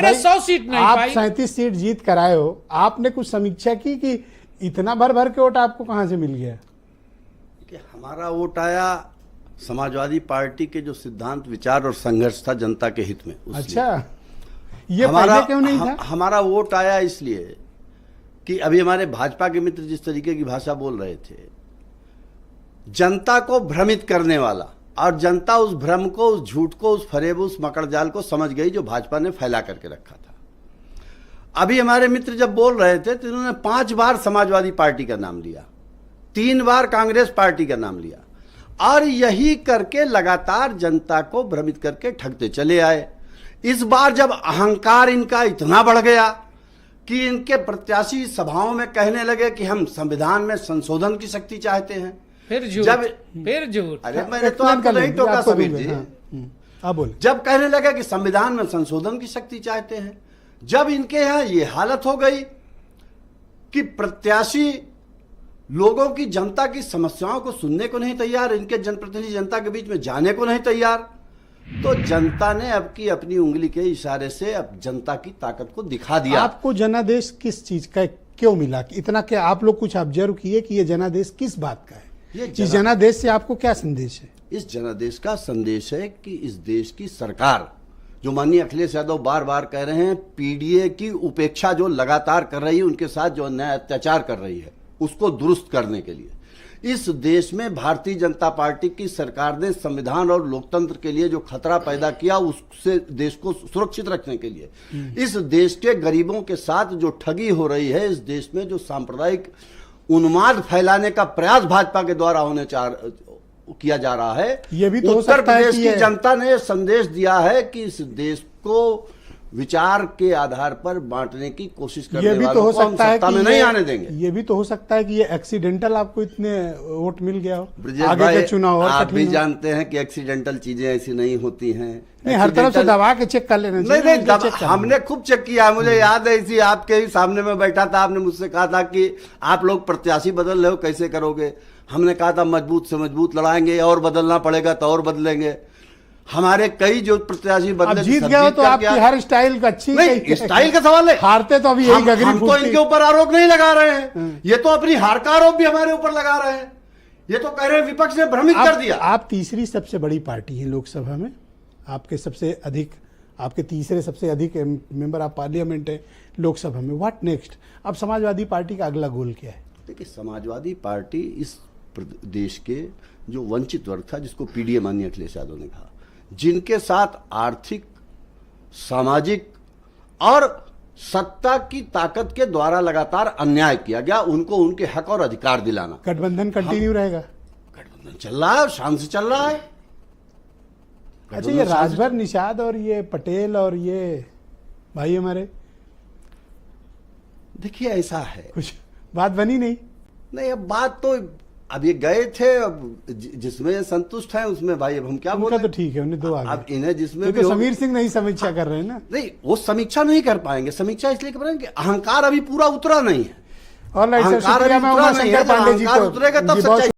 100 seat नहीं आप पाई। 37 seat जीत कर आए हो, आपने कुछ समीक्षा की कि इतना भर भर के वोट आपको कहां से मिल गया? कि हमारा वोट आया समाजवादी पार्टी के जो सिद्धांत, विचार और संघर्ष था जनता के हित में। अच्छा, ये पहले क्यों नहीं था? हमारा वोट आया इसलिए कि अभी हमारे भाजपा के मित्र जिस तरीके की भाषा बोल रहे थे, जनता को भ्रमित करने वाला, और जनता उस भ्रम को, उस झूठ को, उस फरेब, उस मकड़जाल को समझ गई जो भाजपा ने फैला करके रखा था। अभी हमारे मित्र जब बोल रहे थे तो इन्होंने 5 बार समाजवादी पार्टी का नाम लिया, 3 बार कांग्रेस पार्टी का नाम लिया, और यही करके लगातार जनता को भ्रमित करके ठगते चले आए। इस बार जब अहंकार इनका इतना बढ़ गया कि इनके प्रत्याशी सभाओं में कहने लगे कि हम संविधान में संशोधन की शक्ति चाहते हैं, फिर झूठ, फिर झूठ। अरे मैंने तो आपको नहीं टोका समीर जी। आप बोले। जब कहने लगे कि संविधान में संशोधन की शक्ति चाहते हैं, जब इनके यहां ये हालत हो गई कि प्रत्याशी लोगों की, जनता की समस्याओं को सुनने को नहीं तैयार, इनके जनप्रतिनिधि जनता के बीच में जाने को नहीं तैयार, तो जनता ने अब की अपनी उंगली के इशारे से अब जनता की ताकत को दिखा दिया। आपको जनादेश किस चीज का क्यों मिला? इतना क्या आप लोग कुछ ऑब्जर्व किए कि ये जनादेश किस बात का है? इस जनादेश से आपको क्या संदेश है? इस जनादेश का संदेश है कि इस देश की सरकार, जो माननीय अखिलेश यादव बार बार कह रहे हैं, पीडीए की उपेक्षा जो लगातार कर रही है, उनके साथ जो अन्याय अत्याचार कर रही है, उसको दुरुस्त करने के लिए इस देश में भारतीय जनता पार्टी की सरकार ने संविधान और लोकतंत्र के लिए जो खतरा पैदा किया, उससे देश को सुरक्षित रखने के लिए, इस देश के गरीबों के साथ जो ठगी हो रही है, इस देश में जो सांप्रदायिक उन्माद फैलाने का प्रयास भाजपा के द्वारा किया जा रहा है, ये भी तो उत्तर प्रदेश की जनता ने संदेश दिया है कि इस देश को विचार के आधार पर बांटने की कोशिश करने वालों को हम सत्ता में नहीं आने देंगे। ये भी तो हो सकता है कि ये एक्सीडेंटल आपको इतने वोट मिल गया हो, ब्रजेश आगे भाई, के चुनाव और आप भी जानते हैं कि एक्सीडेंटल चीजें ऐसी नहीं होती हैं। नहीं, हर तरफ से दबा के चेक कर लेना चाहिए। नहीं, हमने खूब चेक किया। मुझे याद है, इसी आपके ही सामने में बैठा था, आपने मुझसे कहा था कि आप लोग प्रत्याशी बदल रहे हो, कैसे करोगे? हमने कहा था मजबूत से मजबूत लड़ाएंगे, और बदलना पड़ेगा तो और बदलेंगे। हमारे कई जो प्रत्याशी बदले, जीत गए हो तो आपकी हर स्टाइल अच्छी नहीं, स्टाइल का सवाल है। हारते तो अभी हम तो इनके ऊपर आरोप नहीं लगा रहे हैं, ये तो अपनी हार का आरोप भी हमारे ऊपर लगा रहे हैं। ये तो कह रहे हैं विपक्ष ने भ्रमित कर दिया। आप तीसरी सबसे बड़ी पार्टी है लोकसभा में, आपके तीसरे सबसे अधिक मेंबर ऑफ पार्लियामेंट है लोकसभा में। What next? अब समाजवादी पार्टी का अगला गोल क्या है? देखिए, समाजवादी पार्टी इस देश के जो वंचित वर्ग था, जिसको पीडीए माननीय अखिलेश यादव ने कहा, जिनके साथ आर्थिक, सामाजिक और सत्ता की ताकत के द्वारा लगातार अन्याय किया गया, उनको उनके हक और अधिकार दिलाना। गठबंधन कंटिन्यू रहेगा? गठबंधन चल रहा है, शान से चल रहा है। अच्छा, ये राजभर निषाद और ये पटेल और ये भाई हमारे, देखिए ऐसा है, कुछ बात बनी नहीं? नहीं, अब बात तो अब ये गए थे, अब जिसमें संतुष्ट हैं उसमें भाई अब हम क्या बोलें। तो ठीक है, उन्हें दो आगे। अब इन्हें जिसमें तो समीर सिंह नहीं समीक्षा कर रहे हैं ना? नहीं, वो समीक्षा नहीं कर पाएंगे। समीक्षा इसलिए कर पाएंगे कि अहंकार अभी पूरा उतरा नहीं है। और अहंकार अभी उतरा नहीं है, जब अहंकार उतरेगा तब सच्चाई